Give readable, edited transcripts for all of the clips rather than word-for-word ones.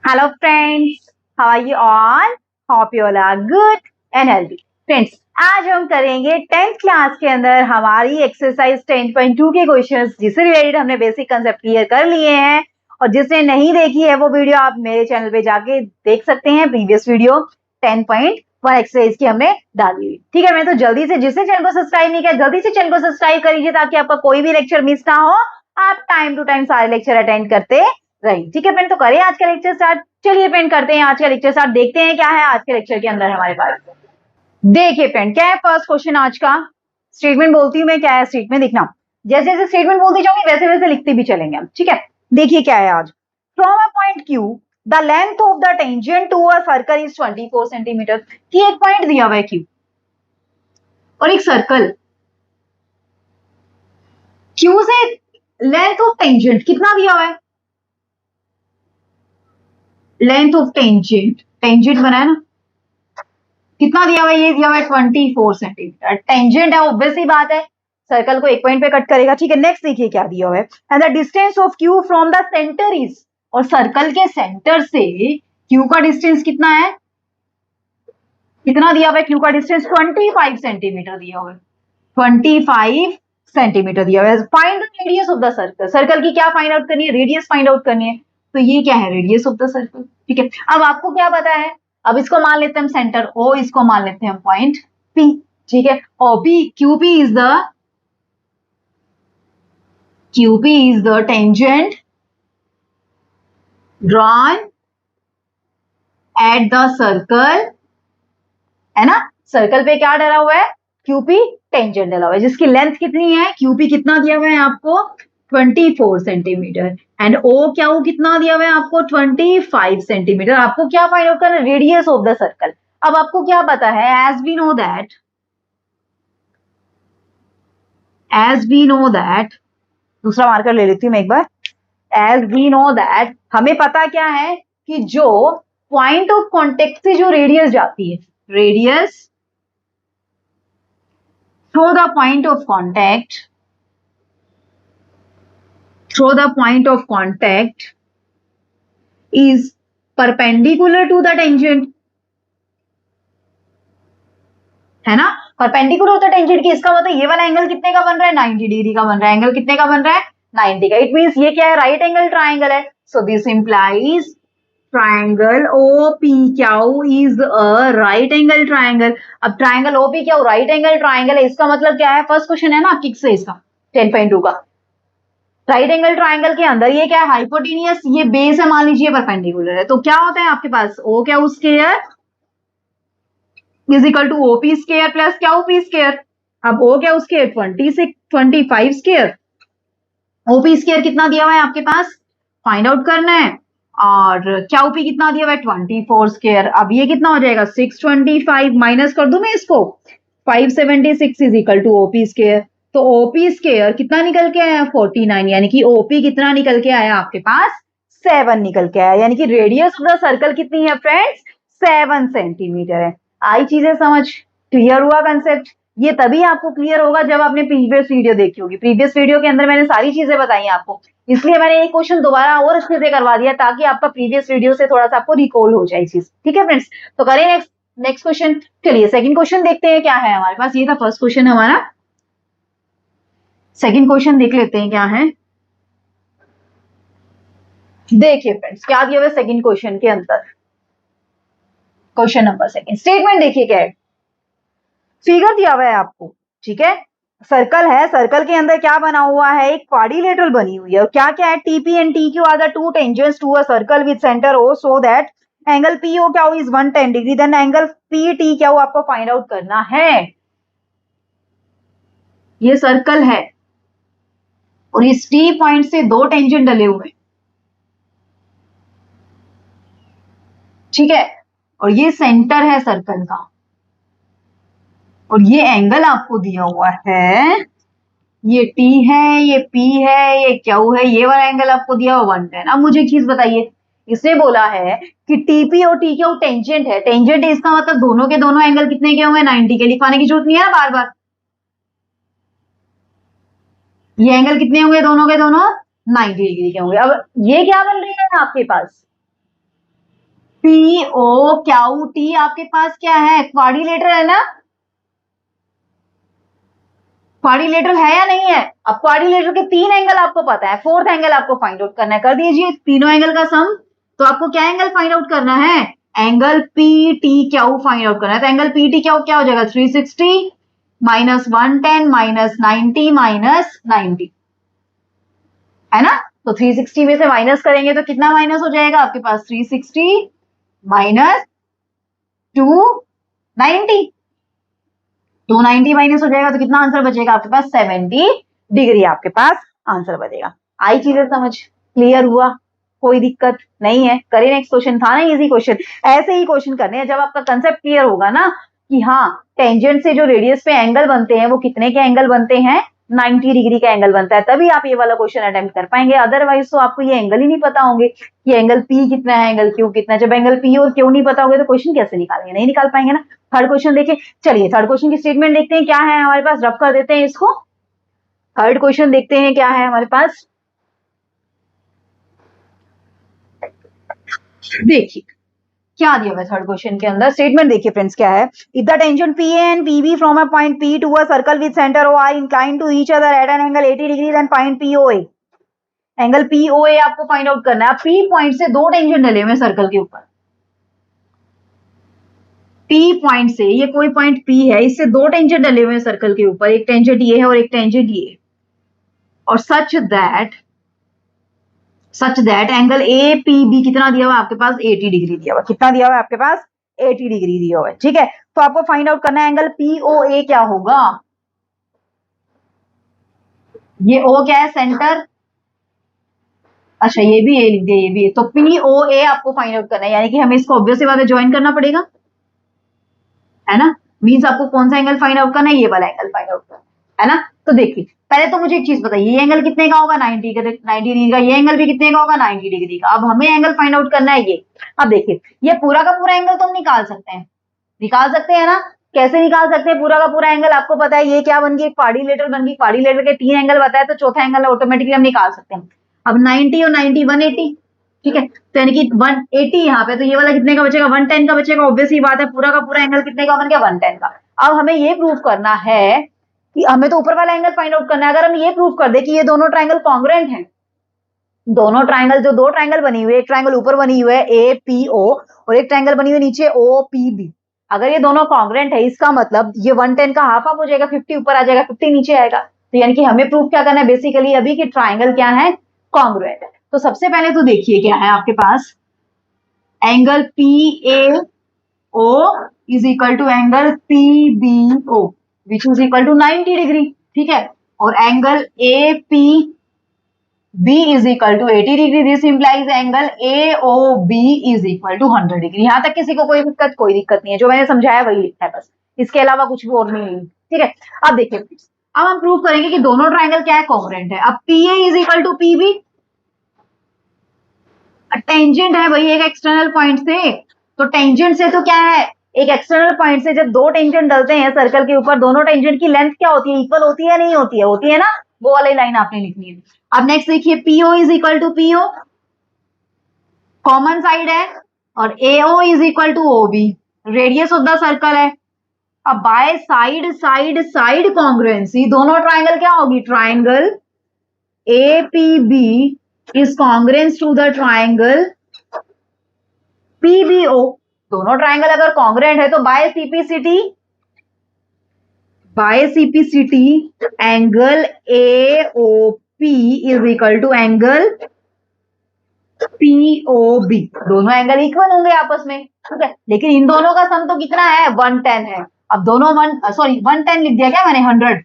Hello friends, how are you all? Hope you all are good and healthy. Friends, आज हम करेंगे 10th class के अंदर हमारी एक्सरसाइज 10.2 के क्वेश्चंस जिससे रिलेटेड हमने बेसिक कंसेप्ट क्लियर कर लिए हैं और जिसने नहीं देखी है वो वीडियो आप मेरे चैनल पे जाके देख सकते हैं। प्रीवियस वीडियो 10.1 एक्सरसाइज की हमने डाली हुई। ठीक है, मैं तो जल्दी से जिसने चैनल को सब्सक्राइब नहीं किया जल्दी से चैनल को सब्सक्राइब करिए ताकि आपका कोई भी लेक्चर मिस ना हो, आप टाइम टू टाइम सारे लेक्चर अटेंड करते रहिए। ठीक है फ्रेंड, तो करें आज का लेक्चर स्टार्ट। चलिए फ्रेंड करते हैं आज का लेक्चर स्टार्ट। देखते हैं क्या है आज के लेक्चर के अंदर हमारे पास। देखिए फ्रेंड, क्या है फर्स्ट क्वेश्चन आज का। स्टेटमेंट बोलती हूँ मैं, क्या है स्टेटमेंट देखना। जैसे जैसे स्टेटमेंट बोलती जाऊंगी वैसे वैसे लिखते भी चलेंगे हम। ठीक है, देखिए क्या है आज। From a point Q the length of the tangent to a circle is 24 centimetre. कि एक पॉइंट दिया हुआ है क्यू और एक सर्कल, क्यू से लेंथ ऑफ टेंजेंट कितना दिया हुआ है, लेंथ ऑफ टेंजेंट, टेंजेंट बना है ना, कितना दिया हुआ है, ये दिया हुआ है 24 सेंटीमीटर। टेंजेंट है, ऑब्वियस ही बात है, सर्कल को एक पॉइंट पे कट करेगा। ठीक है, नेक्स्ट देखिए क्या दिया हुआ है। And the distance of Q from the centre is, और सर्कल के सेंटर से क्यू का डिस्टेंस कितना है, कितना दिया हुआ है, क्यू का डिस्टेंस 25 सेंटीमीटर दिया हुआ है, 25 सेंटीमीटर दिया हुआ है। Find the radius of the circle, circle की क्या फाइंड आउट करनी है, रेडियस फाइंड आउट करनी है। तो ये क्या है, रेडियस ऑफ द सर्कल। ठीक है, अब आपको क्या पता है, अब इसको मान लेते हैं हम सेंटर ओ, इसको मान लेते हैं हम पॉइंट पी। ठीक है, OP QP is the, QP is the tangent drawn at the circle, है ना। सर्कल पे क्या डला हुआ है, QP टेंजेंट डला हुआ है, जिसकी लेंथ कितनी है, QP कितना दिया हुआ है आपको 24 सेंटीमीटर एंड O क्या हो कितना दिया हुआ है आपको 25 सेंटीमीटर। आपको क्या फाइंड आउट करना है, रेडियस ऑफ द सर्कल। अब आपको क्या पता है, एज वी नो दैट, दूसरा मार्कर ले लेती हूँ मैं एक बार। एज वी नो दैट, हमें पता क्या है कि जो पॉइंट ऑफ कॉन्टेक्ट से जो रेडियस जाती है, radius through the point of contact is perpendicular to the tangent, है ना। परपेंडिकुलर टू द टेंजेंट की इसका मतलब ये वाला एंगल कितने का बन रहा है, 90 डिग्री का बन रहा है। एंगल कितने का बन रहा है, 90 का। इट मींस ये क्या है, राइट एंगल ट्राइंगल है। So this implies triangle OPQ is a right angle triangle. अब triangle OPQ right angle triangle है, इसका मतलब क्या है, फर्स्ट क्वेश्चन है ना किक से इसका 10.2 का। राइट एंगल ट्राइंगल के अंदर ये क्या है, हाइपोटेनियस, ये बेस है मान लीजिए, परपेंडिकुलर है। तो क्या होता है आपके पास, O क्या square is equal to OP square plus क्या OP स्क्वायर। अब O क्या स्क्वायर 25 स्क्वायर, OP स्क्वायर कितना दिया हुआ है आपके पास, फाइंड आउट करना है। और क्या OP कितना दिया हुआ है 24 स्क्वायर। अब ये कितना हो जाएगा 625, माइनस कर दूं मैं इसको, 576 is equal to OP square. तो OP स्क्वायर कितना निकल के आया 49, यानी कि OP कितना निकल के आया आपके पास 7 निकल के आया, यानी कि रेडियस ऑफ द सर्कल कितनी है फ्रेंड्स 7 सेंटीमीटर है। आई चीजें समझ, क्लियर हुआ कंसेप्ट। ये तभी आपको क्लियर होगा जब आपने प्रीवियस वीडियो देखी होगी। प्रीवियस वीडियो के अंदर मैंने सारी चीजें बताई आपको, इसलिए मैंने ये क्वेश्चन दोबारा और अच्छे से करवा दिया ताकि आपका प्रीवियस वीडियो से थोड़ा सा आपको रिकॉल हो जाए चीज। ठीक है फ्रेंड्स, तो करें नेक्स्ट क्वेश्चन। चलिए सेकंड क्वेश्चन देखते हैं क्या है हमारे पास। ये था फर्स्ट क्वेश्चन हमारा, सेकंड क्वेश्चन देख लेते हैं क्या है। देखिए फ्रेंड्स क्या दिया हुआ है सेकंड क्वेश्चन के अंदर, क्वेश्चन नंबर सेकंड। स्टेटमेंट देखिए क्या है, फिगर दिया हुआ है आपको। ठीक है, सर्कल है, सर्कल के अंदर क्या बना हुआ है, एक क्वाड्रिलेटरल बनी हुई है। और क्या क्या है, TP and TQ are the two tangents to a circle with centre O so that angle PO क्या हो is 110 degree, then angle PT क्या हो आपको फाइंड आउट करना है। ये सर्कल है और इस T पॉइंट से दो टेंजेंट डले हुए, ठीक है, और ये सेंटर है सर्कल का, और ये एंगल आपको दिया हुआ है, ये T है, ये P है, ये Q है, ये वाला एंगल आपको दिया हुआ 110। अब मुझे एक चीज बताइए, इसने बोला है कि TP और TQ टेंजेंट है, टेंजेंट है इसका मतलब दोनों के दोनों एंगल कितने के होंगे 90 के। लिखवाने की जरूरत नहीं है ना बार बार, ये एंगल कितने होंगे दोनों के दोनों 90 डिग्री के होंगे। अब ये क्या बन रही है आपके पास, PO क्यू टी आपके पास क्या है, क्वाड्रिलेटरल है ना, क्वाड्रिलेटरल है या नहीं है। अब क्वाड्रिलेटरल के 3 एंगल आपको पता है, 4th एंगल आपको फाइंड आउट करना है, कर दीजिए तीनों एंगल का सम। तो आपको क्या एंगल फाइंड आउट करना है, एंगल PTQ फाइंड आउट करना है। तो एंगल PTQ क्या हो जाएगा, 360 माइनस 110 माइनस 90 माइनस 90, है ना। तो 360 में से माइनस करेंगे तो कितना माइनस हो जाएगा आपके पास, 360 माइनस 290, 290 माइनस हो जाएगा तो कितना आंसर बचेगा आपके पास, 70 डिग्री आपके पास आंसर बचेगा। आई चीजें समझ, क्लियर हुआ, कोई दिक्कत नहीं है। करिए नेक्स्ट क्वेश्चन, था ना इजी क्वेश्चन। ऐसे ही क्वेश्चन करने हैं जब आपका कंसेप्ट क्लियर होगा ना कि हाँ टेंजेंट से जो रेडियस पे एंगल बनते हैं वो कितने के एंगल बनते हैं, 90 डिग्री का एंगल बनता है, तभी आप ये वाला क्वेश्चन अटेम्प्ट कर पाएंगे। अदरवाइज तो आपको ये एंगल ही नहीं पता होंगे कि एंगल पी कितना है, एंगल क्यू कितना है। जब एंगल पी और क्यू नहीं पता होगा तो क्वेश्चन कैसे निकालेंगे, नहीं निकाल पाएंगे ना। थर्ड क्वेश्चन देखिए, चलिए थर्ड क्वेश्चन की स्टेटमेंट देखते हैं क्या है हमारे पास, रफ कर देते हैं इसको। थर्ड क्वेश्चन देखते हैं क्या है हमारे पास, देखिए क्या दिया हुआ है थर्ड क्वेश्चन के अंदर। स्टेटमेंट देखिए फ्रेंड्स क्या है, if the tangent PA and PB from a point P to a circle with centre O are inclined to each other at an angle 80 degree, then find POA। Angle POA आपको find out करना है। P point से दो tangent डले हुए circle के ऊपर, P point से, ये कोई पॉइंट P है, इससे दो टेंजेंट डले हुए सर्कल के ऊपर, एक टेंजेंट ये है और एक टेंजेंट ये है, और सच दैट एंगल APB कितना दिया हुआ है आपके पास, 80 डिग्री दिया हुआ। कितना दिया हुआ है आपके पास, 80 डिग्री दिया हुआ है, ठीक है। तो आपको फाइंड आउट करना है एंगल POA क्या होगा। ये O क्या है, सेंटर, अच्छा ये भी A लिख दिया, ये भी, तो POA आपको फाइंड आउट करना है, यानी कि हमें इसको ऑब्वियस सी बात है ज्वाइन करना पड़ेगा, है ना। मीन्स आपको कौन सा एंगल फाइंड आउट करना है, ये वाला एंगल फाइंड आउट करना है ना। तो देखिए पहले तो मुझे एक चीज बताइए, ये एंगल कितने का होगा, 90 डिग्री का, ये एंगल भी कितने का होगा, 90 डिग्री का। अब हमें एंगल फाइंड आउट करना है ये। अब देखिए ये पूरा का पूरा एंगल तो हम निकाल सकते हैं ना। कैसे निकाल सकते हैं पूरा का पूरा एंगल, आपको पता है ये क्या बन गई, क्वाड्रिलेटरल बन गई। क्वाड्रिलेटरल के 3 एंगल बताया तो चौथा एंगल ऑटोमेटिकली हम निकाल सकते हैं। अब 90 और 90 180, ठीक है, तो यानी कि 180 यहाँ पे, तो ये वाला कितने का बचेगा, 110 का बचेगा। ऑब्वियस ही बात है, पूरा का पूरा एंगल कितने का बन गया, 110 का। अब हमें ये प्रूव करना है कि हमें तो ऊपर वाला एंगल फाइंड आउट करना है। अगर हम ये प्रूव कर दे कि ये दोनों ट्राइंगल कॉन्ग्रुएंट हैं, दोनों ट्राइंगल, जो दो ट्राइंगल बनी हुई है, एक ट्राइंगल ऊपर बनी हुई है APO और एक ट्राइंगल बनी हुई नीचे OPB, अगर ये दोनों कॉन्ग्रुएंट है इसका मतलब ये 110 का हाफ हाफ हो जाएगा, 50 ऊपर आ जाएगा 50 नीचे आएगा। तो यानी कि हमें प्रूफ क्या करना है बेसिकली अभी कि ट्राइंगल क्या है, कॉन्ग्रुएंट है। तो सबसे पहले तो देखिए क्या है आपके पास, angle PAO is equal to angle PBO which is equal to 90 degree, ठीक है, और angle APB is equal to 80 degree. This implies angle AOB is equal to 100 degree. यहां तक किसी को कोई दिक्कत नहीं है, जो मैंने समझाया वही लिखना है बस, इसके अलावा कुछ भी और नहीं, ठीक है। अब देखिए अब हम प्रूव करेंगे कि दोनों ट्राइंगल क्या है, कॉन्ग्रुएंट है। अब PA is equal to PB, tangent है वही एक एक्सटर्नल पॉइंट से, तो टेंजेंट से तो क्या है, एक एक्सटर्नल पॉइंट से जब दो टेंजेंट डलते हैं सर्कल के ऊपर, दोनों टेंजेंट की लेंथ क्या होती है, इक्वल होती है, नहीं होती है, होती है ना, वो वाली लाइन आपने लिखनी है। अब नेक्स्ट देखिए PO is equal to PO, common side है, और AO is equal to OB, radius of the circle है। अब by side side side congruency दोनों ट्राइंगल क्या होगी, triangle APB is congruent to the triangle PBO। दोनों triangle अगर congruent है तो by CPCT angle AOP is equal to angle POB, दोनों एंगल इक्वल होंगे आपस में, ठीक है। लेकिन इन दोनों का सम तो कितना है, 110 है। अब दोनों 110 लिख दिया क्या मैंने, 100,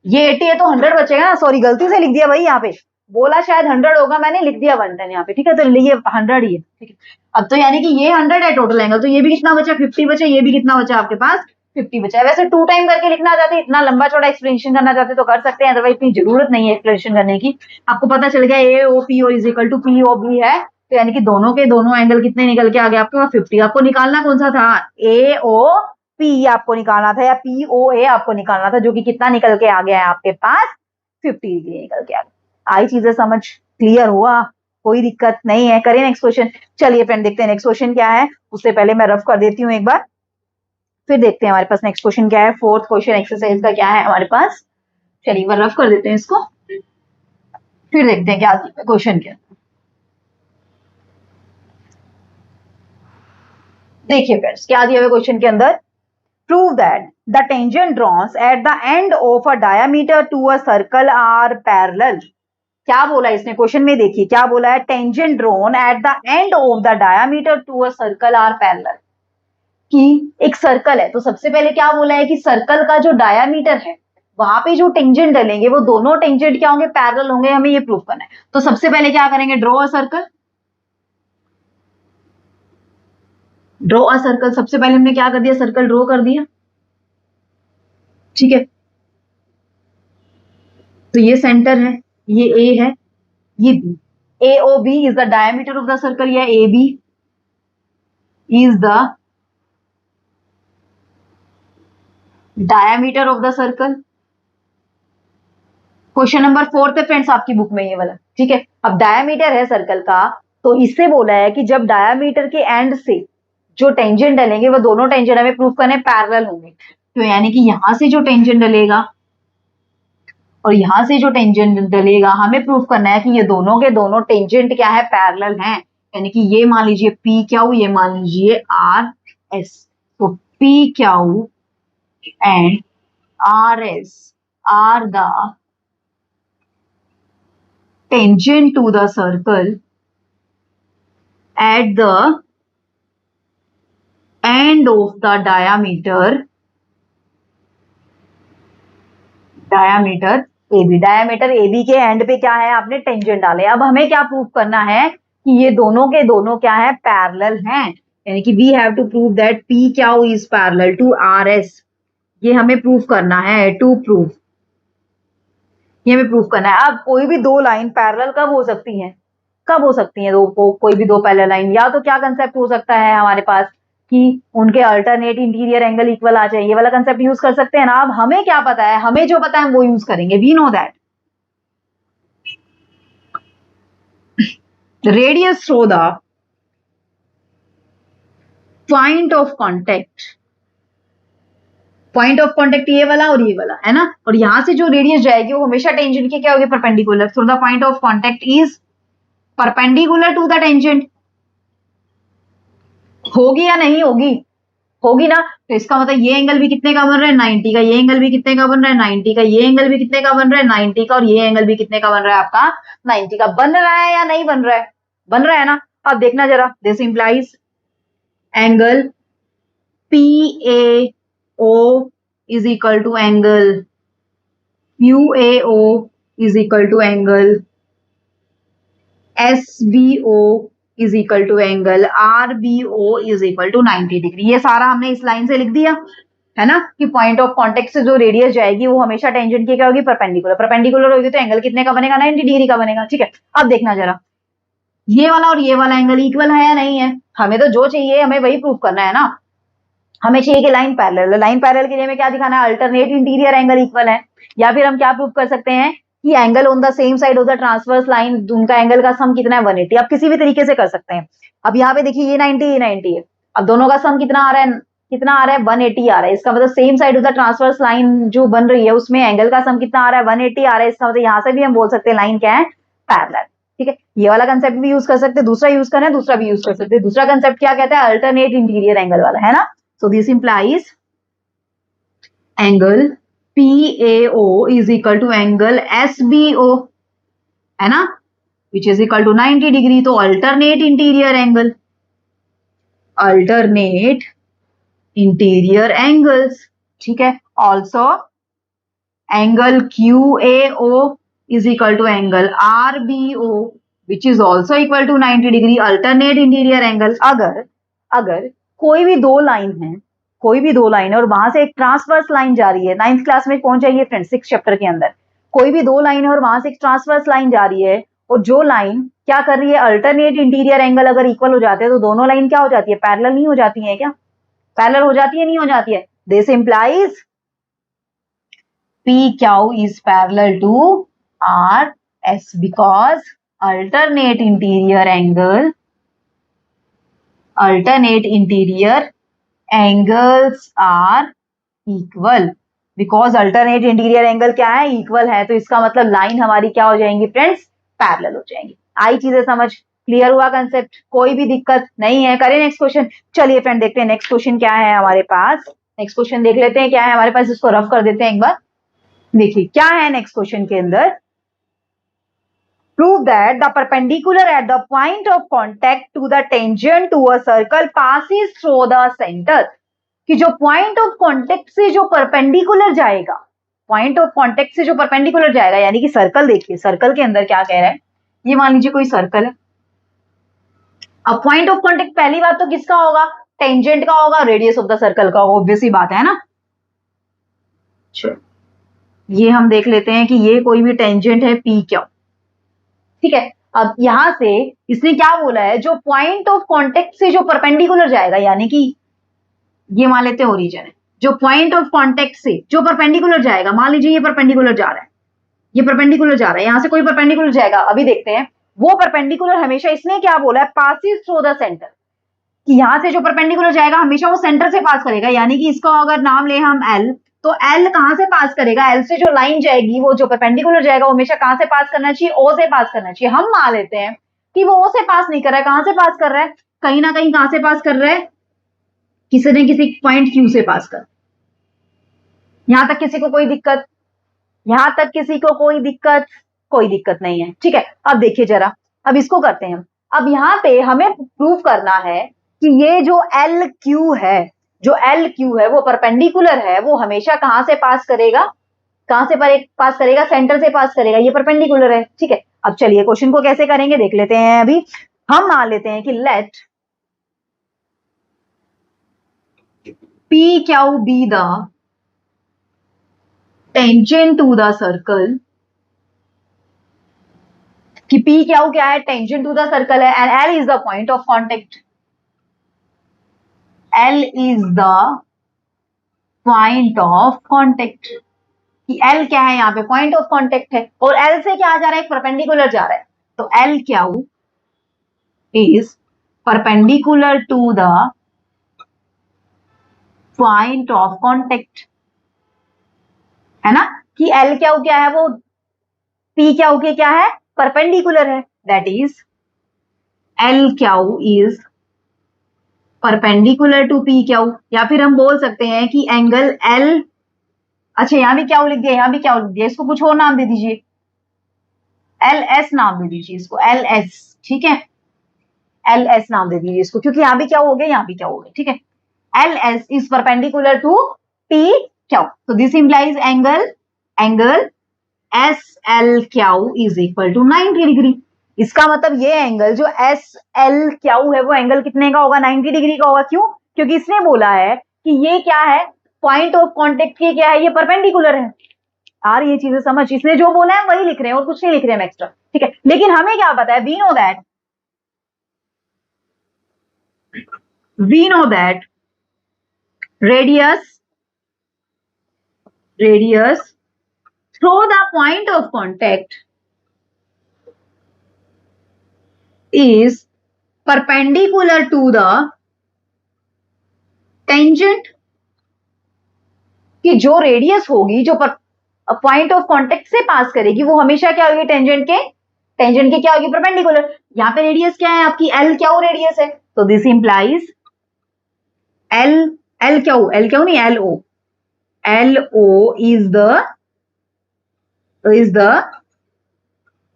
ये 80 है तो 100 बचेगा ना, सॉरी गलती से लिख दिया भाई, यहाँ पे बोला शायद 100 होगा, मैंने लिख दिया 110 यहाँ पे, ठीक है, तो ये 100 ही है, ठीक है। अब तो यानी कि ये 100 है टोटल एंगल, तो ये भी कितना बचा, 50 बचा, ये भी कितना बचा आपके पास, 50 बचा है। वैसे 2 टाइम करके लिखना चाहते, इतना लंबा चौड़ा एक्सप्लेनेशन करना चाहते तो कर सकते हैं, अदरवाइज इतनी जरूरत नहीं है एक्सप्लेनेशन करने की। आपको पता चल गया AOP is equal to POB है, तो यानी कि दोनों के दोनों एंगल कितने निकल के आ गए आपके पास, 50। आपको निकालना कौन सा था, AOP आपको निकालना था, या POA आपको निकालना था, जो कि कितना निकल के आ गया है आपके पास, 50 डिग्री निकल के आ गया। आई चीजें समझ, क्लियर हुआ, कोई दिक्कत नहीं है। करें नेक्स्ट क्वेश्चन। चलिए फ्रेंड देखते हैं नेक्स्ट क्वेश्चन क्या है। उससे पहले मैं रफ कर देती हूँ एक बार, फिर देखते हैं हमारे पास नेक्स्ट क्वेश्चन क्या है। फोर्थ क्वेश्चन एक्सरसाइज का क्या है हमारे पास। चलिए एक बार रफ कर देते हैं इसको, फिर देखते हैं क्या क्वेश्चन क्या। देखिए फ्रेंड्स क्या दिया हुआ क्वेश्चन के अंदर। Prove that the tangent drawns at the end of a diameter to a circle are parallel. क्या बोला इसने क्वेश्चन में, देखिए क्या बोला है। Tangent drawn at the end of the diameter to a circle are parallel. कि एक सर्कल है तो सबसे पहले क्या बोला है कि सर्कल का जो डायामीटर है वहां पे जो टेंजेंट डलेंगे वो दोनों टेंजेंट क्या होंगे, पैरेलल होंगे। हमें ये प्रूव करना है। तो सबसे पहले क्या करेंगे, draw a circle. Draw a circle, सबसे पहले हमने क्या कर दिया, सर्कल ड्रॉ कर दिया। ठीक है, तो ये सेंटर है, ये ए है, ये B. A O B is the diameter of the circle, या A B is the diameter of the circle. Question number 4 है फ्रेंड्स आपकी बुक में ये वाला। ठीक है, अब डायमीटर है सर्कल का, तो इससे बोला है कि जब डायमीटर के एंड से जो टेंजेंट डलेंगे वो दोनों टेंजेंट हमें प्रूफ करने पैरेलल होंगे। तो यानी कि यहां से जो टेंजेंट डलेगा और यहां से जो टेंजेंट डलेगा, हमें प्रूफ करना है कि ये दोनों के दोनों टेंजेंट क्या है, पैरेलल हैं। यानी कि ये मान लीजिए पी क्यू, ये मान लीजिए आर एस। तो P Q and R S R the tangent to the circle at the end of the diameter AB। Diameter AB के एंड पे क्या है, आपने टेंजेंट डाले। अब हमें क्या प्रूव करना है कि ये दोनों के दोनों क्या है, पैरेलल हैं। यानी कि we have to prove that P Q is parallel to RS। ये हमें प्रूव करना है, टू प्रूव, ये हमें प्रूव करना है। अब कोई भी दो लाइन पैरेलल कब हो सकती हैं, कब हो सकती हैं दो को, कोई भी दो पैरेलल लाइन। या तो क्या कंसेप्ट हो सकता है हमारे पास कि उनके अल्टरनेट इंटीरियर एंगल इक्वल आ जाए, ये वाला कंसेप्ट यूज कर सकते हैं ना। अब हमें क्या पता है, हमें जो पता है हम वो यूज करेंगे। We know that radius through the point of contact, point of contact ये वाला और ये वाला है ना, और यहां से जो रेडियस जाएगी वो हमेशा टेंजेंट के क्या होगी, perpendicular. Through the point of contact is perpendicular to the tangent. होगी या नहीं होगी, होगी ना। तो इसका मतलब ये एंगल भी कितने का बन रहा है, 90 का। ये एंगल भी कितने का बन रहा है, 90 का। ये एंगल भी कितने का बन रहा है, 90 का। और ये एंगल भी कितने का बन रहा है, आपका 90 का। बन रहा है या नहीं बन रहा है, बन रहा है ना। अब देखना जरा, this implies angle PAO is equal to angle QAO is equal to angle SBO is equal to angle RBO is equal to 90 degree. ये सारा हमने इस लाइन से लिख दिया है ना, कि पॉइंट ऑफ कॉन्टेक्ट से जो रेडियस जाएगी वो हमेशा टेंजेंट की क्या होगी, परपेंडिकुलर। परपेंडिकुलर होगी तो एंगल कितने का बनेगा, 90 डिग्री का बनेगा। ठीक है, अब देखना जरा, ये वाला और ये वाला एंगल इक्वल है या नहीं है। हमें तो जो चाहिए हमें वही प्रूव करना है ना। हमें चाहिए कि लाइन पैरेलल। लाइन पैरेलल के लिए हमें क्या दिखाना है, अल्टरनेट इंटीरियर एंगल इक्वल है। या फिर हम क्या प्रूव कर सकते हैं कि angle on the same side of the transverse line, उनका एंगल का सम कितना है, 180। आप किसी भी तरीके से कर सकते हैं। अब यहाँ पे देखिए ये 90, ये 90 है। अब दोनों का सम कितना आ रहा है, कितना आ रहा है, 180 आ रहा है। इसका मतलब same side of the transverse line जो बन रही है उसमें एंगल का सम कितना आ रहा है, 180 आ रहा है। इसका मतलब यहाँ से भी हम बोल सकते हैं लाइन क्या है, पैरेलल। ठीक है, ये वाला कंसेप्ट भी यूज कर सकते हैं, दूसरा यूज करना है दूसरा भी यूज कर सकते हैं। दूसरा कंसेप्ट क्या कहता है, अल्टरनेट इंटीरियर एंगल वाला, है ना। So this implies angle PAO is equal to angle SBO, है ना, which is equal to 90 degree. तो alternate interior angle, alternate interior angles। ठीक है, also angle QAO is equal to angle RBO which is also equal to 90 degree, alternate interior angle। अगर कोई भी दो line है, कोई भी दो लाइन है और वहां से एक ट्रांसवर्स लाइन जा रही है। 9th क्लास में पहुंच जाइए फ्रेंड्स, 6th चैप्टर के अंदर। कोई भी दो लाइन है और वहां से एक ट्रांसवर्स लाइन जा रही है, और जो लाइन क्या कर रही है, अल्टरनेट इंटीरियर एंगल अगर इक्वल हो जाते हैं तो दोनों लाइन क्या हो जाती है, पैरेलल नहीं हो जाती है क्या, पैरेलल हो जाती है, नहीं हो जाती है। This implies PQ is parallel to RS because alternate interior angles are equal, because alternate interior angle क्या है, इक्वल है, तो इसका मतलब लाइन हमारी क्या हो जाएंगी फ्रेंड्स, पैरेलल हो जाएंगी। आई चीजें समझ, क्लियर हुआ कंसेप्ट, कोई भी दिक्कत नहीं है। करें नेक्स्ट क्वेश्चन। चलिए फ्रेंड देखते हैं नेक्स्ट क्वेश्चन क्या है हमारे पास। नेक्स्ट क्वेश्चन देख लेते हैं क्या है हमारे पास, इसको रफ कर देते हैं एक बार। देखिए क्या है नेक्स्ट क्वेश्चन के अंदर, prove that the perpendicular at the point of contact to the tangent to a circle passes through the centre, कि जो पॉइंट ऑफ कॉन्टेक्ट से जो परपेंडिकुलर जाएगा, पॉइंट ऑफ कॉन्टेक्ट से जो परपेंडिकुलर जाएगा, यानी कि सर्कल, देखिए सर्कल के अंदर क्या कह रहा है, ये मान लीजिए कोई सर्कल है। अब पॉइंट ऑफ कॉन्टेक्ट पहली बात तो किसका होगा, टेंजेंट का होगा, रेडियस ऑफ द सर्कल का होगा, ऑब्वियस ही बात है ना। ये हम देख लेते हैं कि ये कोई भी टेंजेंट है पी क्यू, ठीक है। अब यहां से इसने क्या बोला है, जो पॉइंट ऑफ कॉन्टेक्ट से जो परपेंडिकुलर जाएगा, यानी कि ये मान लेते हैं ओरिजिन है, जो पॉइंट ऑफ कॉन्टेक्ट से जो परपेंडिकुलर जाएगा, मान लीजिए ये परपेंडिकुलर जा रहा है, ये परपेंडिकुलर जा रहा है, यहां से कोई परपेंडिकुलर जाएगा, अभी देखते हैं वो परपेंडिकुलर हमेशा, इसने क्या बोला है, पासिस थ्रू द सेंटर, कि यहां से जो परपेंडिकुलर जाएगा हमेशा वो सेंटर से पास करेगा, यानी कि इसका अगर नाम ले हम एल, तो एल कहां से पास करेगा, एल से जो लाइन जाएगी, वो जो परपेंडिकुलर जाएगा वो हमेशा कहां से पास करना चाहिए, ओ से पास करना चाहिए। हम मान लेते हैं कि वो ओ से पास नहीं कर रहा है, कहां से पास कर रहा है, कहीं ना कहीं कहां से पास कर रहा है, किसी ने किसी पॉइंट क्यू से पास कर। यहां तक किसी को कोई दिक्कत, यहां तक किसी को कोई दिक्कत, कोई दिक्कत नहीं है, ठीक है। अब देखिए जरा, अब इसको करते हैं हम। अब यहाँ पे हमें प्रूव करना है कि ये जो एल क्यू है, जो एल क्यू है वो परपेंडिकुलर है, वो हमेशा कहां से पास करेगा, कहां से पास करेगा, सेंटर से पास करेगा, ये परपेंडिकुलर है, ठीक है। अब चलिए क्वेश्चन को कैसे करेंगे देख लेते हैं। अभी हम मान लेते हैं कि let P Q be the tangent to the circle, कि पी क्यू क्या है, टेंजेंट टू द सर्कल है, and L is the point of contact, L is the point of contact, कि एल क्या है, यहाँ पे पॉइंट ऑफ कॉन्टेक्ट है, और एल से क्या जा रहा है, एक परपेंडिकुलर जा रहा है, तो L Q is perpendicular to the point of contact, है ना, कि एल क्यू क्या है, वो पी क्यू के क्या है, परपेंडिकुलर है, that is L Q is perpendicular to P Q, या फिर हम बोल सकते हैं कि एंगल एल, अच्छा यहां भी क्यू लिख दिया, यहां भी क्यू लिख दिया, इसको कुछ और नाम दे दीजिए, एल एस नाम दे दीजिए इसको, एल एस, ठीक है, एल एस नाम दे दीजिए इसको, क्योंकि यहां भी क्या हो गया, यहां भी क्या हो गया, ठीक है। L S is perpendicular to P Q, तो this implies angle S L Q is equal to 90 degree. इसका मतलब ये एंगल जो एस एल क्यू है, वो एंगल कितने का होगा, 90 डिग्री का होगा। क्यों, क्योंकि इसने बोला है कि ये क्या है, पॉइंट ऑफ कॉन्टेक्ट की क्या है, ये परपेंडिकुलर है। आ रही ये चीजें समझ, इसने जो बोला है वही लिख रहे हैं और कुछ नहीं लिख रहे हैं एक्स्ट्रा, ठीक है। लेकिन हमें क्या पता है, we know that radius through the point of contact is perpendicular to the tangent, कि जो रेडियस होगी, जो पॉइंट ऑफ कॉन्टेक्ट से पास करेगी, वो हमेशा क्या होगी, टेंजेंट के क्या होगी, परपेंडिकुलर। यहाँ पे रेडियस क्या है आपकी, एल क्यू रेडियस है, तो दिस इंप्लाइज एल क्यू नहीं, L O is the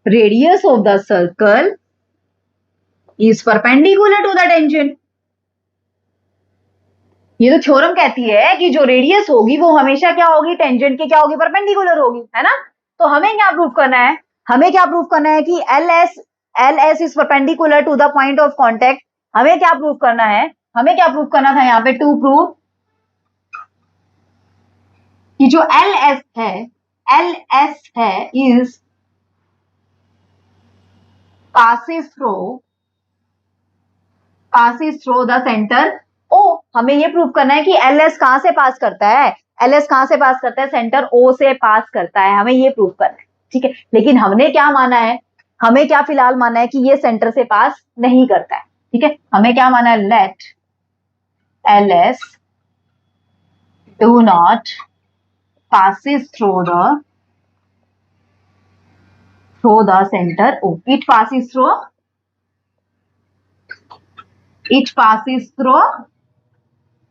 radius of the circle is perpendicular to the tangent। ये तो थ्योरम कहती है कि जो रेडियस होगी वो हमेशा क्या होगी, टेंजेंट के क्या होगी, परपेंडिकुलर होगी, है ना। तो हमें क्या प्रूव करना है, कि L S is perpendicular to the point of contact. हमें क्या प्रूव करना था यहाँ पे, टू प्रूव कि जो एल एस है is passes through the center O। हमें ये प्रूव करना है कि एल एस कहां से पास करता है, सेंटर O से पास करता है, हमें ये प्रूव करना है, ठीक है। लेकिन हमने क्या माना है, हमें क्या फिलहाल माना है कि ये सेंटर से पास नहीं करता है, ठीक है। हमें क्या माना है, let L S do not passes through the center O. It passes through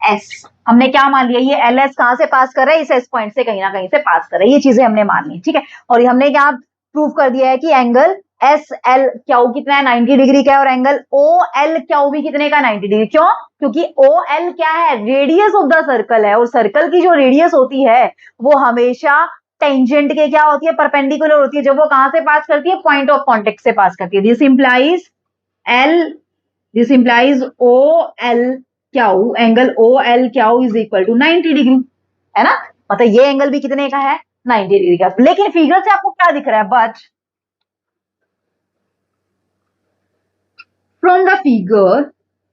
S. हमने क्या मान लिया, ये एल एस कहां से पास कर रहा है, इस एस पॉइंट से कहीं ना कहीं से पास कर रहा है, ये चीजें हमने मान ली, ठीक है। और हमने क्या प्रूव कर दिया है कि एंगल एस एल क्यू कितना है, 90 डिग्री का है, और एंगल ओ एल क्यू भी कितने का, 90 डिग्री। क्यों? क्योंकि ओ एल क्या है, रेडियस ऑफ द सर्कल है, और सर्कल की जो रेडियस होती है वो हमेशा टेंजेंट के क्या होती है, परपेंडिकुलर होती है, जब वो कहां से पास करती है, पॉइंट ऑफ कॉन्टेक्ट से पास करती है। This implies O L Q, angle O L Q is equal to 90 degree, है ना। मतलब ये एंगल भी कितने का है, 90 डिग्री का। लेकिन फिगर से आपको क्या दिख रहा है, बट फ्रॉम द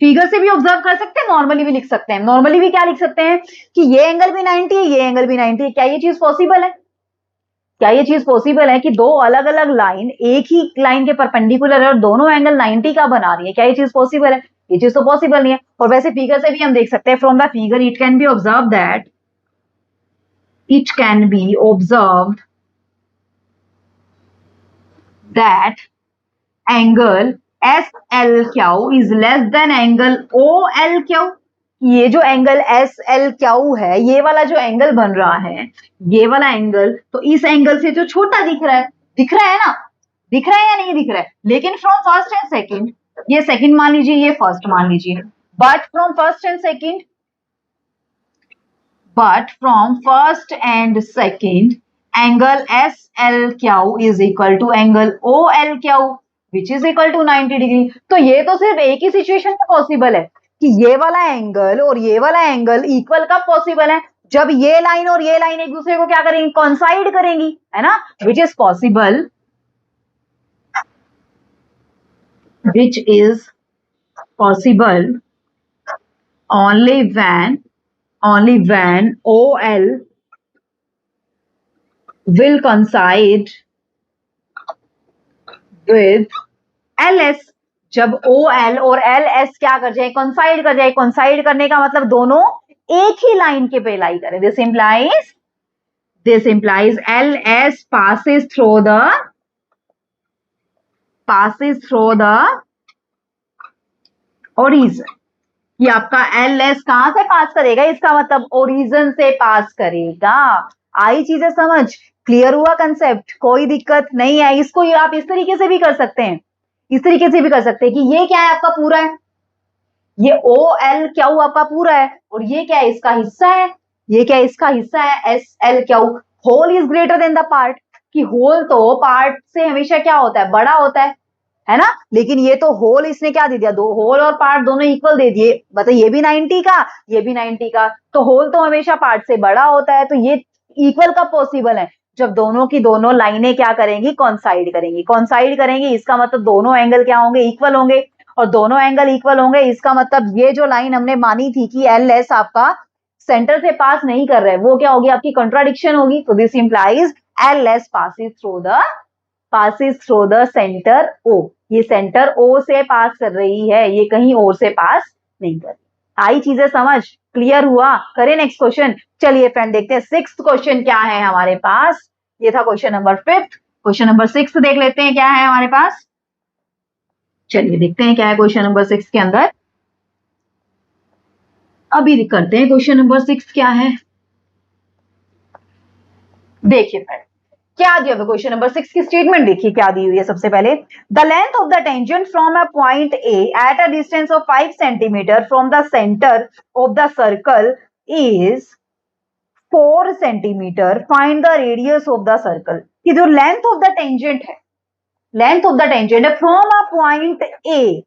फिगर से भी ऑब्जर्व कर सकते हैं, नॉर्मली भी लिख सकते हैं। नॉर्मली भी क्या लिख सकते हैं कि ये एंगल भी 90 है, ये एंगल भी 90 है। क्या ये चीज पॉसिबल है? क्या ये चीज पॉसिबल है कि दो अलग अलग लाइन एक ही लाइन के परपेंडिकुलर है और दोनों एंगल 90 का बना रही है? क्या ये चीज पॉसिबल है? ये चीज तो पॉसिबल नहीं है। और वैसे फिगर से भी हम देख सकते हैं, from the figure it can be observe that angle S L Q is less than angle O L Q. ये जो एंगल एस एल क्यू है, ये वाला जो एंगल बन रहा है, ये वाला एंगल तो इस एंगल से जो छोटा दिख रहा है, दिख रहा है ना, दिख रहा है या नहीं दिख रहा है? लेकिन फ्रॉम फर्स्ट एंड सेकंड, ये सेकंड मान लीजिए, ये फर्स्ट मान लीजिए, but from first and second angle SLQ is equal to angle OLQ which is equal to 90 degree. तो ये तो सिर्फ एक ही सिचुएशन में पॉसिबल है कि ये वाला एंगल और ये वाला एंगल इक्वल कब पॉसिबल है, जब ये लाइन और ये लाइन एक दूसरे को क्या करेंगी, कॉन्साइड करेंगी, है ना। which is possible only when OL will coincide with LS। जब OL और LS क्या कर जाए, coincide कर जाए। coincide करने का मतलब दोनों एक ही लाइन के पे लाई करें। This implies LS passes through the origin। ये आपका LS कहां से पास करेगा, इसका मतलब ओरिजिन से पास करेगा। आई चीजें समझ, क्लियर हुआ कंसेप्ट, कोई दिक्कत नहीं है। इसको ये आप इस तरीके से भी कर सकते हैं, इस तरीके से भी कर सकते हैं कि ये क्या है, आपका पूरा है, ये ओ एल क्यू आपका पूरा है, और ये क्या है, इसका हिस्सा है, ये क्या है, इसका हिस्सा है, S L Q. Whole is greater than the part, कि होल तो पार्ट से हमेशा क्या होता है, बड़ा होता है ना। लेकिन ये तो होल इसने क्या दे दिया, दो होल और पार्ट दोनों इक्वल दे दिए, मतलब ये भी 90 का, ये भी 90 का, तो होल तो हमेशा पार्ट से बड़ा होता है। तो ये इक्वल कब पॉसिबल है, जब दोनों की दोनों लाइनें क्या करेंगी, कॉन्साइड करेंगी। कॉन्साइड करेंगी इसका मतलब दोनों एंगल क्या होंगे, इक्वल होंगे, और दोनों एंगल इक्वल होंगे इसका मतलब ये जो लाइन हमने मानी थी कि एल एस आपका सेंटर से पास नहीं कर रहा है, वो क्या होगी, आपकी कॉन्ट्राडिक्शन होगी। तो this implies L S passes through the centre O। ये सेंटर O से पास कर रही है, ये कहीं और से पास नहीं कर रही। आई चीजें समझ, क्लियर हुआ? करें नेक्स्ट क्वेश्चन। चलिए फ्रेंड देखते हैं सिक्स्थ क्वेश्चन क्या है हमारे पास। ये था क्वेश्चन नंबर 5, क्वेश्चन नंबर 6 देख लेते हैं क्या है हमारे पास। चलिए देखते हैं क्या है क्वेश्चन नंबर 6 के अंदर। अभी करते हैं क्वेश्चन नंबर 6 क्या है। देखिए फ्रेंड क्या दिया हुआ, क्वेश्चन नंबर 6 की स्टेटमेंट देखिए क्या दी हुई है। सबसे पहले, the length of the tangent from a point A at a distance of 5 centimetre from the centre of the circle is 4 centimetre, find the radius of the circle. कि जो length of the tangent है, length of the tangent है from a point A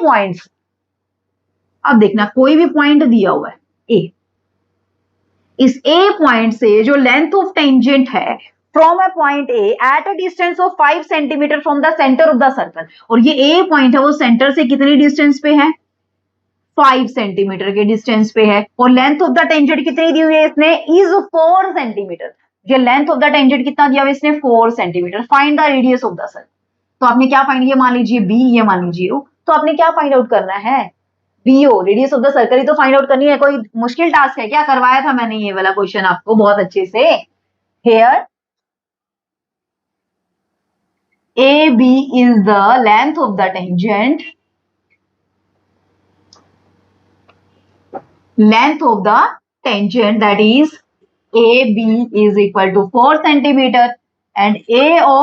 point, अब देखना कोई भी point दिया हुआ है ए, इस ए पॉइंट से जो लेंथ ऑफ टेंजेंट है from a point A at a distance of 5 centimetre from the centre of the circle, और ये ए पॉइंट है वो सेंटर से कितनी डिस्टेंस पे है, 5 सेंटीमीटर के डिस्टेंस पे है, और लेंथ ऑफ द टेंजेंट कितनी दी हुई है इसने, इज 4 सेंटीमीटर। ये लेंथ ऑफ द टेंजेंट कितना दिया हुआ है इसने, 4 centimetre. Find the radius of the circle. तो आपने क्या फाइंड, ये मान लीजिए बी, ये मान लीजिए ओ, तो आपने क्या फाइंड आउट करना है, BO, radius of the circle ही तो फाइंड आउट करनी है। कोई मुश्किल टास्क है क्या? करवाया था मैंने ये वाला क्वेश्चन आपको बहुत अच्छे से। Here A B is the length of the tangent, length of the tangent, that is AB is equal to 4 centimeter and AO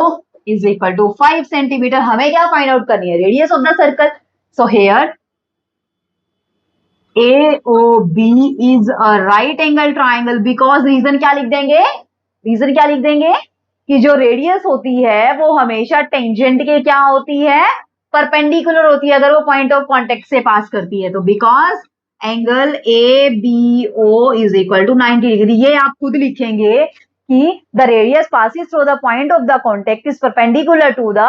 is equal to 5 centimeter. हमें क्या फाइंड आउट करनी है? Radius of the circle. So here AOB is a right angle triangle because reason क्या लिख देंगे? Reason क्या लिख देंगे कि जो रेडियस होती है वो हमेशा टेंजेंट के क्या होती है? परपेंडिकुलर होती है अगर वो पॉइंट ऑफ कॉन्टेक्ट से पास करती है तो। Because angle ABO is equal to 90 degree. ये आप खुद लिखेंगे कि the radius passes through the point of the contact is perpendicular to the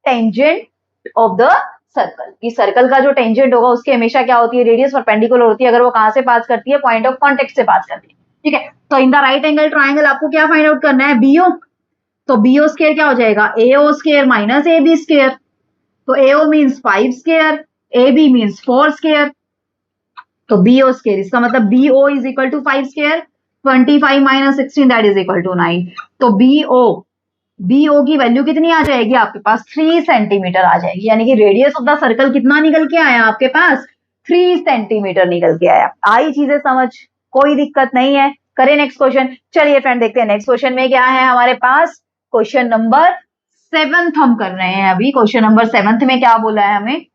tangent of the circle. कि सर्कल का जो टेंजेंट होगा उसकी हमेशा क्या होती है? रेडियस परपेंडिकुलर होती है अगर वो कहां से पास करती है? पॉइंट ऑफ कॉन्टेक्ट से पास करती है। ठीक है, तो in the right angle triangle आपको क्या फाइंड आउट करना है? बीओ। तो बीओ स्क्वायर क्या हो जाएगा? AO square minus AB square. तो AO means 5 square, AB means 4 square, तो BO स्क्वायर, इसका मतलब BO is equal to 5 square, 25 minus 16 that is equal to 9। तो BO की वैल्यू कितनी आ जाएगी आपके पास? 3 सेंटीमीटर आ जाएगी। यानी कि रेडियस ऑफ द सर्कल कितना निकल के आया आपके पास? 3 सेंटीमीटर निकल के आया। आई चीजें समझ, कोई दिक्कत नहीं है। करें नेक्स्ट क्वेश्चन। चलिए फ्रेंड देखते हैं नेक्स्ट क्वेश्चन में क्या है हमारे पास। क्वेश्चन नंबर 7 हम कर रहे हैं अभी। क्वेश्चन नंबर 7 में क्या बोला है हमें,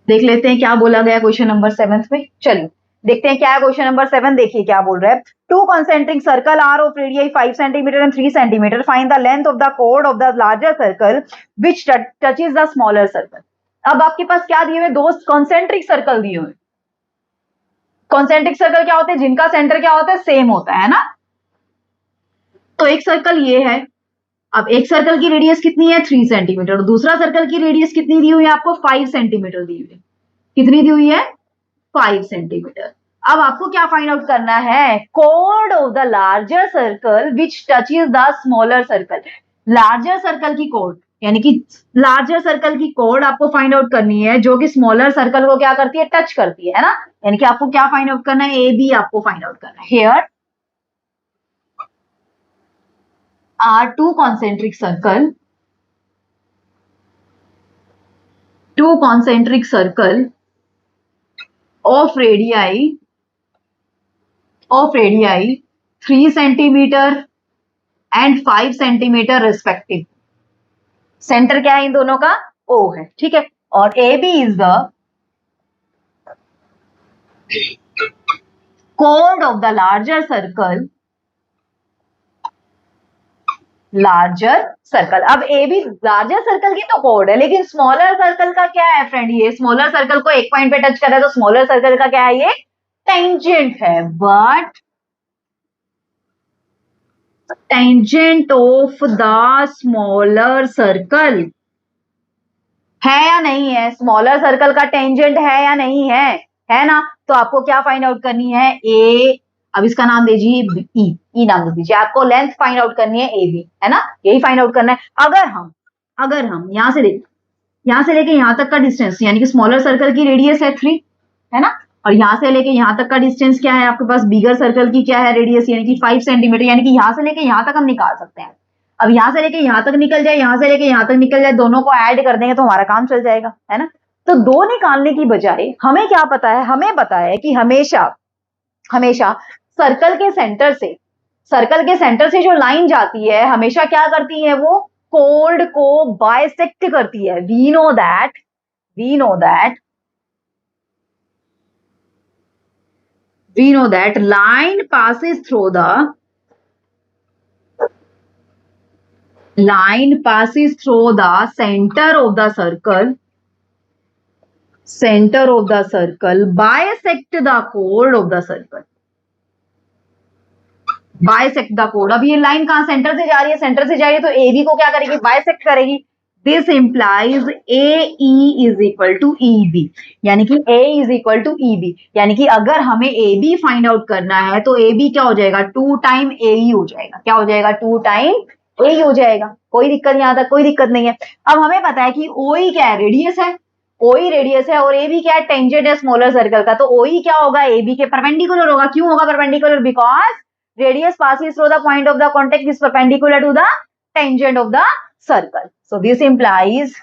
देख लेते हैं क्या बोला गया क्वेश्चन नंबर 7 में। चलिए देखते हैं क्या है क्वेश्चन नंबर 7। देखिए क्या बोल रहा है। Two concentric circle are of radius 5 centimetre and 3 centimetre, find the length of the कोड of the larger circle which touches the smaller circle. अब आपके पास क्या दिए हुए? दो कॉन्सेंट्रिक सर्कल दिए हुए। कॉन्सेंट्रिक सर्कल क्या होते हैं? जिनका सेंटर क्या होता है? सेम होता है ना। तो एक सर्कल ये है। अब एक सर्कल की रेडियस कितनी है? 3 सेंटीमीटर। दूसरा सर्कल की रेडियस कितनी दी हुई है आपको? 5 सेंटीमीटर दी हुई है। कितनी दी हुई है? 5 सेंटीमीटर। अब आपको क्या फाइंड आउट करना है? Code of the larger circle which touches the smaller circle. Larger circle की कोड, यानी कि लार्जर सर्कल की कोड आपको फाइंड आउट करनी है जो कि स्मॉलर सर्कल को क्या करती है? टच करती है ना। यानी कि आपको क्या फाइंड आउट करना है? AB आपको फाइंड आउट करना है। Here are two concentric circle of radii 3 centimeter and 5 centimeter respective। Centre क्या है इन दोनों का? O है। ठीक है, और AB is the chord of the larger circle। अब ए बी लार्जर सर्कल की तो कोड है, लेकिन स्मॉलर सर्कल का क्या है फ्रेंड? ये स्मॉलर सर्कल को एक पॉइंट पे टच कर रहा है तो स्मॉलर सर्कल का क्या है? ये टेंजेंट है। But tangent of the smaller circle है या नहीं है? स्मॉलर सर्कल का टेंजेंट है या नहीं है? है ना। तो आपको क्या फाइंड आउट करनी है? ए, अब इसका नाम दीजिए ई नाम दीजिए। आपको लेंथ फाइंड आउट करनी है AB, है ना। यही फाइंड आउट करना है। अगर हम यहां से लेके यहां तक का डिस्टेंस, यानी कि स्मॉलर सर्कल की रेडियस है 3, है ना, और यहां से लेके यहां तक का डिस्टेंस क्या है आपके पास? बिगर सर्कल की क्या है रेडियस? यानी कि 5 सेंटीमीटर। यानी कि यहां से लेके यहां तक हम निकाल सकते हैं। अब यहां से लेके यहां तक निकल जाए, यहां से लेके यहां तक निकल जाए, दोनों को ऐड कर देंगे तो हमारा काम चल जाएगा, है ना। तो दो निकालने की बजाय हमें क्या पता है? हमें पता है कि हमेशा सर्कल के सेंटर से जो लाइन जाती है हमेशा क्या करती है? वो कोड को बाइसेक्ट करती है। We know that line passes through the center of the circle bisect the chord of the circle। Bisect the code. अब ये लाइन कहां? सेंटर से जा रही है, तो AB को क्या करेगी? बाइसेक्ट करेगी। This implies AE is equal to EB, यानी कि A is equal to EB। यानी कि अगर हमें AB फाइंड आउट करना है तो AB क्या हो जाएगा? 2 टाइम AE हो जाएगा। क्या हो जाएगा? 2 टाइम ए ही हो जाएगा, कोई दिक्कत यहाँ तक, कोई दिक्कत नहीं है। अब हमें पता है कि ओई क्या है, रेडियस है, ओई रेडियस है, और ए बी क्या है, टेंजेंट है स्मॉलर सर्कल का। तो ओई क्या होगा, ए बी के परपेंडिकुलर होगा। क्यों होगा perpendicular, because radius passes through the point of the contact is perpendicular to the tangent of the circle. So this implies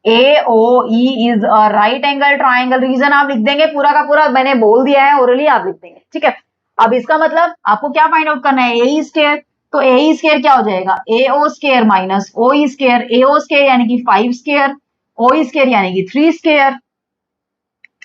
AOE is a right angle triangle. Reason आप लिख देंगे पूरा का पूरा, मैंने बोल दिया है ओरली, आप लिख देंगे, ठीक है। अब इसका मतलब आपको क्या फाइंड आउट करना है, ए स्क्वायर। तो ए स्क्वायर क्या हो जाएगा, AO square minus O square, AO square यानी कि 5 स्क्वायर, ओ स्क्वायर यानी कि 3 स्क्वायर,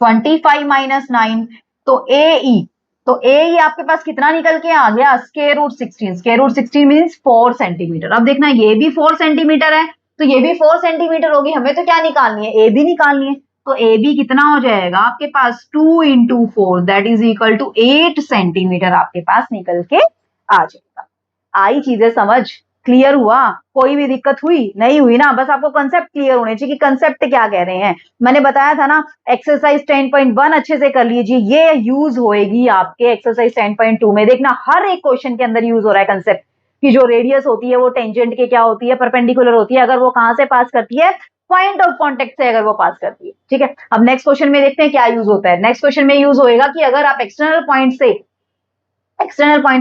25 माइनस 9, तो AE, तो AE आपके पास कितना निकल के आ गया, square root 16। Square root 16 means 4 centimetre. अब देखना ये भी 4 सेंटीमीटर है, तो ये भी 4 सेंटीमीटर होगी। हमें तो क्या निकालनी है, ए बी निकालनी है। तो ए बी कितना हो जाएगा आपके पास, 2 into 4 that is equal to 8 centimetre आपके पास निकल के आ जाएगा। आई चीजें समझ, क्लियर हुआ, कोई भी दिक्कत हुई नहीं हुई ना, बस आपको कंसेप्ट क्लियर होने चाहिए कि कंसेप्ट क्या कह रहे हैं। मैंने बताया था ना, एक्सरसाइज 10.1 अच्छे से कर लीजिए, ये यूज होएगी आपके एक्सरसाइज 10.2 में। देखना हर एक क्वेश्चन के अंदर यूज हो रहा है कंसेप्ट कि जो रेडियस होती है वो टेंजेंट के क्या होती है, परपेंडिकुलर होती है। अगर वो कहां से पास करती है, पॉइंट ऑफ कॉन्टेक्ट से अगर वो पास करती है, ठीक है। अब नेक्स्ट क्वेश्चन में देखते हैं क्या यूज होता है। नेक्स्ट क्वेश्चन में यूज होएगा कि अगर आप एक्सटर्नल पॉइंट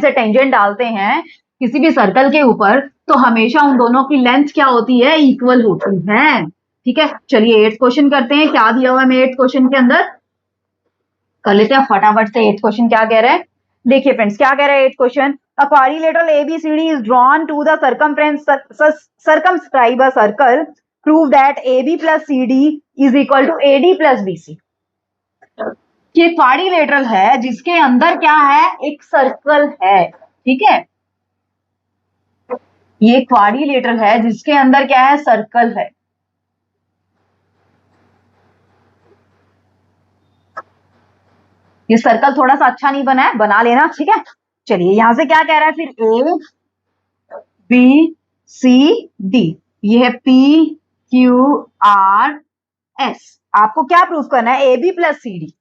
से टेंजेंट डालते हैं किसी भी सर्कल के ऊपर, तो हमेशा उन दोनों की लेंथ क्या होती है, इक्वल होती है, ठीक है। चलिए 8th क्वेश्चन करते हैं, क्या दिया हुआ है हमें 8th क्वेश्चन के अंदर, कर लेते हैं फटाफट से। 8th क्वेश्चन क्या कह रहा है, देखिए फ्रेंड्स क्या कह रहा है 8th question, a quadrilateral ABCD is drawn to the circumscribe a circle, prove that AB plus CD is equal to AD plus BC। ये क्वाड्रिलेटरल है जिसके अंदर क्या है, एक सर्कल है, ठीक है। ये क्वाड्रिलेटरल है जिसके अंदर क्या है, सर्कल है। ये सर्कल थोड़ा सा अच्छा नहीं बना है, बना लेना, ठीक है। चलिए यहां से क्या कह रहा है फिर, A B C D, ये है P Q R S। आपको क्या प्रूफ करना है, AB plus C D,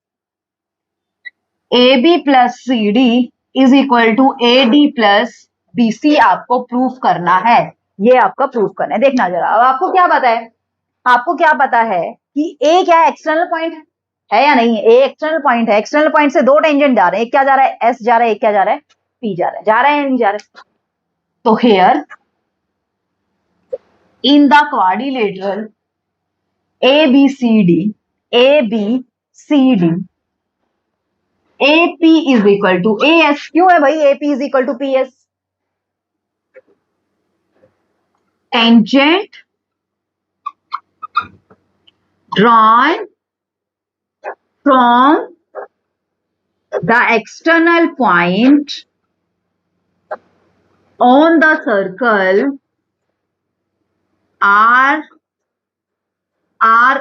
AB plus C D is equal to AD plus BC आपको प्रूफ करना है। ये आपका प्रूफ करना है। देखना जरा, अब आपको क्या पता है, आपको क्या पता है कि A क्या है, एक्सटर्नल पॉइंट है या नहीं है, A एक्सटर्नल पॉइंट है। एक्सटर्नल पॉइंट से दो टेंजेंट जा रहे हैं, एक क्या जा रहा है, S जा रहा है, एक क्या जा रहा है, P जा रहा है। जा रहे हैं नहीं जा रहे। तो here in the quadrilateral ABCD, ABCD, AP is equal to AS। क्यों है भाई AP is equal to PS, tangent drawn from the external point on the circle are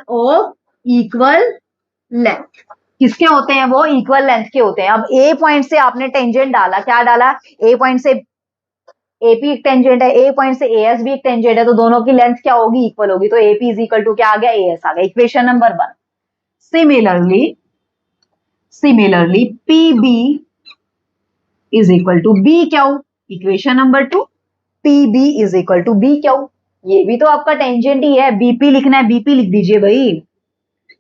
of equal length। किसके होते हैं वो, इक्वल लेंथ के होते हैं। अब ए पॉइंट से आपने टेंजेंट डाला, क्या डाला, ए पॉइंट से एपी एक टेंजेंट है, ए पॉइंट से एएस भी एक टेंजेंट है, तो दोनों की लेंथ क्या होगी, इक्वल होगी। तो एपी इज इक्वल टू क्या आ गया, एएस आ गया, equation number 1। Similarly PB is equal to B Q, equation number 2। PB is equal to B Q, ये भी तो आपका टेंजेंट ही है, बीपी लिखना है, बीपी लिख दीजिए भाई।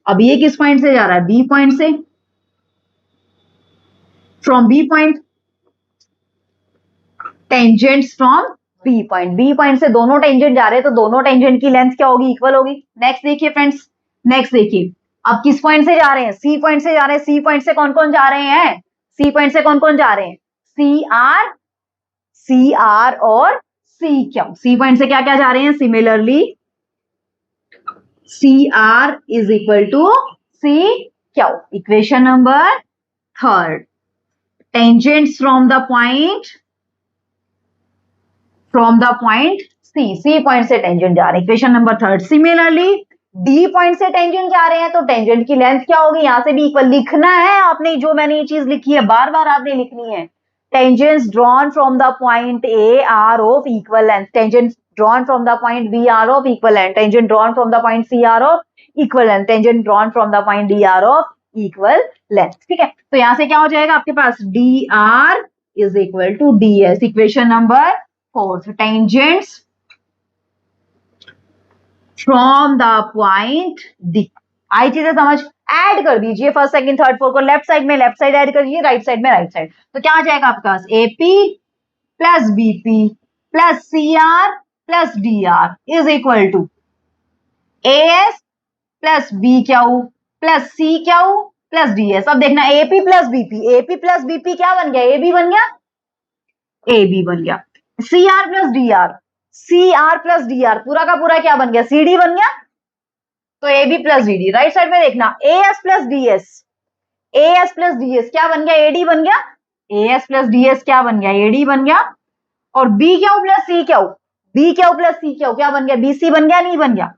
अब ये किस पॉइंट से जा रहा है, बी पॉइंट से, from B point, tangents from B point. B point से दोनों टेंजेंट जा रहे हैं, तो दोनों टेंजेंट की लेंथ क्या होगी, इक्वल होगी। नेक्स्ट देखिए फ्रेंड्स, नेक्स्ट देखिए, अब किस पॉइंट से जा रहे हैं, सी पॉइंट से जा रहे हैं। सी पॉइंट से कौन कौन जा रहे हैं, सी पॉइंट से कौन कौन जा रहे हैं, सी आर और सी क्यू। सी पॉइंट से क्या क्या जा रहे हैं, similarly C R is equal to C Q, equation number 3। Tangents from the point C point से टेंजेंट जा रहे हैं, equation number 3। Similarly D point से टेंजेंट जा रहे हैं, तो टेंजेंट की लेंथ क्या होगी, यहां से भी इक्वल लिखना है आपने, जो मैंने ये चीज लिखी है बार बार आपने लिखनी है। Tangents drawn from the point A are of equal length, tangent drawn from the point B are of equal length, tangent drawn from the point C are of equal length, tangent drawn from the point D are of equal length, ठीक है। तो यहां से क्या हो जाएगा आपके पास, D R is equal to D S, equation number fourth, tangents from the point D. आई चीजें समझ, ऐड कर दीजिए फर्स्ट सेकंड थर्ड फोर्थ को, लेफ्ट साइड में लेफ्ट साइड ऐड करिए, राइट साइड में राइट साइड, तो क्या आ जाएगा आपके पास, AP plus BP plus CR plus DR is equal to AS plus B Q plus C Q plus DS. अब देखना एपी प्लस बीपी क्या बन गया, ए बी बन गया, ए बी बन गया, C R plus D R पूरा का पूरा क्या बन गया, सी डी बन गया, तो A B plus D D. Right side में देखना A S plus D S क्या बन गया, एडी बन गया, A S plus D S क्या बन गया, एडी बन गया, और B Q plus C Q क्या बन गया, बीसी बन गया, नहीं बन गया।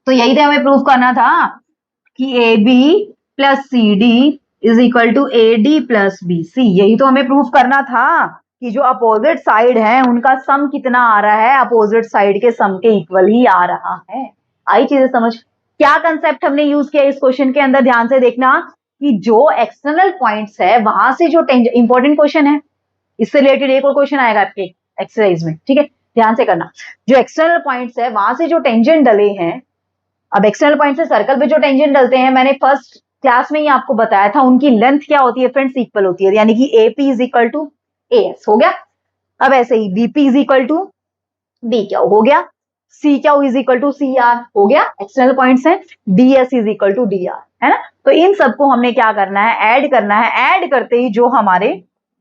तो यही तो हमें प्रूफ करना था कि A B plus C D is equal to A D plus B C. यही तो हमें प्रूफ करना था कि जो अपोजिट साइड है उनका सम कितना आ रहा है, अपोजिट साइड के सम के इक्वल ही आ रहा है। आई चीजें समझ, क्या कंसेप्ट हमने यूज किया इस क्वेश्चन के अंदर, ध्यान से देखना कि जो एक्सटर्नल पॉइंट्स है वहां से जो इंपॉर्टेंट क्वेश्चन है, इससे रिलेटेड एक और क्वेश्चन आएगा आपके एक्सरसाइज में, ठीक है, ध्यान से करना। जो एक्सटर्नल पॉइंट्स है वहां से जो टेंजेंट डले हैं, अब एक्सटर्नल पॉइंट से सर्कल पे जो टेंजेंट डलते हैं, मैंने फर्स्ट क्लास में ही आपको बताया था, उनकी लेंथ क्या होती है फ्रेंड्स, इक्वल होती है, यानी कि AP is equal to A S हो गया। अब ऐसे ही BP is equal to B Q हो गया, C Q is equal to C R हो गया, एक्सटर्नल पॉइंट्स हैं, D S is equal to D R, है ना। तो इन सबको हमने क्या करना है, ऐड करना है, ऐड करते ही जो हमारे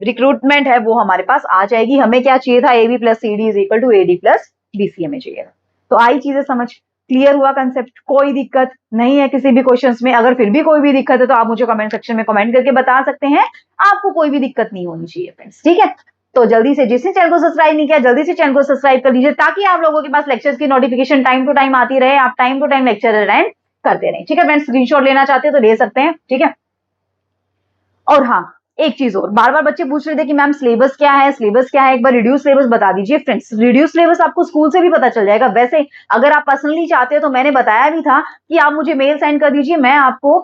रिक्रूटमेंट है वो हमारे पास आ जाएगी। हमें क्या चाहिए था, A B plus C D is equal to A D plus B C हमें चाहिए था। तो आई चीजें समझ, क्लियर हुआ कंसेप्ट, कोई दिक्कत नहीं है किसी भी क्वेश्चंस में। अगर फिर भी कोई भी दिक्कत है तो आप मुझे कमेंट सेक्शन में कमेंट करके बता सकते हैं, आपको कोई भी दिक्कत नहीं होनी चाहिए फ्रेंड्स, ठीक है। तो जल्दी से, जिसने चैनल को सब्सक्राइब नहीं किया जल्दी से चैनल को सब्सक्राइब कर लीजिए, ताकि आप लोगों के पास लेक्चर्स की नोटिफिकेशन टाइम टू टाइम आती रहे, आप time to time lecture attend करते रहें, ठीक है फ्रेंड्स। स्क्रीनशॉट लेना चाहते हैं तो ले सकते हैं, ठीक है। और हाँ, एक चीज और, बार बार बच्चे पूछ रहे थे कि मैम सिलेबस क्या है, एक बार रिड्यूस सिलेबस बता दीजिए फ्रेंड्स। रिड्यूस सिलेबस आपको स्कूल से भी पता चल जाएगा। वैसे अगर आप पर्सनली चाहते हो तो मैंने बताया भी था कि आप मुझे मेल सेंड कर दीजिए, मैं आपको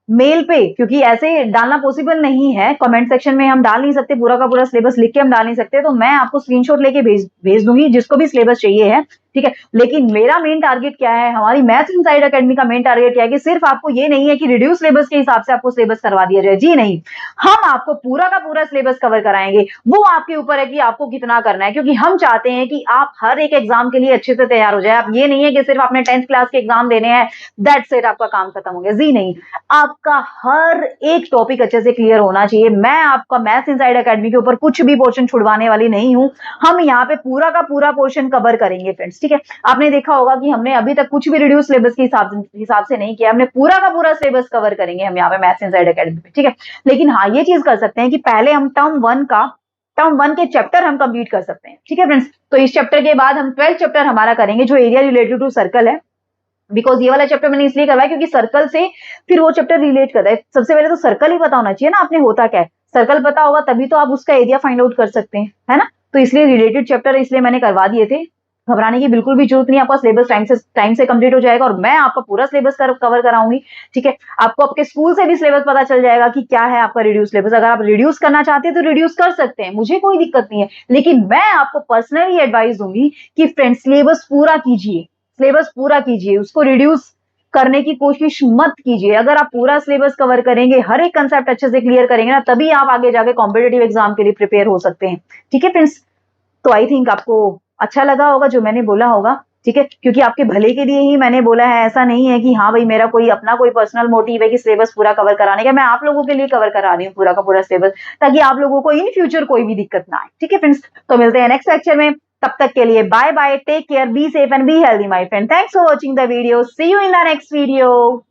मेल पे, क्योंकि ऐसे डालना पॉसिबल नहीं है, कमेंट सेक्शन में हम डाल नहीं सकते, पूरा का पूरा सिलेबस लिख के हम डाल नहीं सकते, तो मैं आपको स्क्रीनशॉट लेके भेज दूंगी जिसको भी सिलेबस चाहिए है, ठीक है। लेकिन मेरा मेन टारगेट क्या है, हमारी मैथ्स इनसाइड एकेडमी का मेन टारगेट क्या है कि सिर्फ आपको ये नहीं है कि रिड्यूस सिलेबस के हिसाब से आपको सिलेबस करवा दिया जाए, जी नहीं, हम आपको पूरा का पूरा सिलेबस कवर कराएंगे। वो आपके ऊपर है कि आपको कितना करना है, क्योंकि हम चाहते हैं कि आप हर एक एग्जाम के लिए अच्छे से तैयार हो जाए। आप ये नहीं है कि सिर्फ आपने 10th क्लास के एग्जाम देने हैं, दैट्स इट, आपका काम खत्म हो गया, जी नहीं, आपका हर एक टॉपिक अच्छे से क्लियर होना चाहिए। मैं आपका मैथ्स इनसाइड एकेडमी के ऊपर कुछ भी पोर्शन छुड़वाने वाली नहीं हूं, हम यहाँ पे पूरा का पूरा पोर्शन कवर करेंगे फ्रेंड्स, ठीक है। आपने देखा होगा कि हमने अभी तक कुछ भी रिड्यूस सिलेबस के हिसाब से नहीं किया, हमने पूरा का पूरा सिलेबस कवर करेंगे हम यहाँ पे मैथ्स इनसाइड एकेडमी पे, ठीक है। लेकिन हाँ, ये चीज कर सकते हैं कि पहले हम टर्म वन के चैप्टर हम कंप्लीट कर सकते हैं, ठीक है फ्रेंड्स। तो इस चैप्टर के बाद हम 12th चैप्टर हमारा करेंगे जो एरिया रिलेटेड टू सर्कल है, बिकॉज ये वाला चैप्टर मैंने इसलिए करवाया क्योंकि सर्कल से फिर वो चैप्टर रिलेट करता है। सबसे पहले तो सर्कल ही पता होना चाहिए ना आपने, होता क्या है, सर्कल पता होगा तभी तो आप उसका एरिया फाइंड आउट कर सकते हैं, है ना। तो इसलिए रिलेटेड चैप्टर इसलिए मैंने करवा दिए थे, घबराने की बिल्कुल भी जरूरत नहीं, आपका सिलेबस टाइम से कंप्लीट हो जाएगा और मैं आपका पूरा सिलेबस कवर कराऊंगी, ठीक है। आपको आपके स्कूल से भी सिलेबस पता चल जाएगा कि क्या है आपका रिड्यूस सिलेबस। अगर आप रिड्यूस करना चाहते हैं तो रिड्यूस कर सकते हैं, मुझे कोई दिक्कत नहीं है, लेकिन मैं आपको पर्सनली एडवाइस दूंगी कि फ्रेंड्स सिलेबस पूरा कीजिए, उसको रिड्यूस करने की कोशिश मत कीजिए। अगर आप पूरा सिलेबस कवर करेंगे, हर एक कंसेप्ट अच्छे से क्लियर करेंगे ना, तभी आप आगे जाके कॉम्पिटेटिव एग्जाम के लिए प्रिपेयर हो सकते हैं, ठीक है फ्रेंड्स। तो आई थिंक आपको अच्छा लगा होगा जो मैंने बोला होगा, ठीक है, क्योंकि आपके भले के लिए ही मैंने बोला है, ऐसा नहीं है कि हाँ भाई मेरा कोई अपना कोई पर्सनल मोटिव है कि सिलेबस पूरा कवर कराने का। मैं आप लोगों के लिए कवर करा रही हूँ पूरा का पूरा सिलेबस, ताकि आप लोगों को इन फ्यूचर कोई भी दिक्कत ना आए, ठीक है फ्रेंड्स। तो मिलते हैं नेक्स्ट लेक्चर में, तब तक के लिए bye bye, take care, be safe and be healthy my friend. Thanks for watching the video, see you in the next video.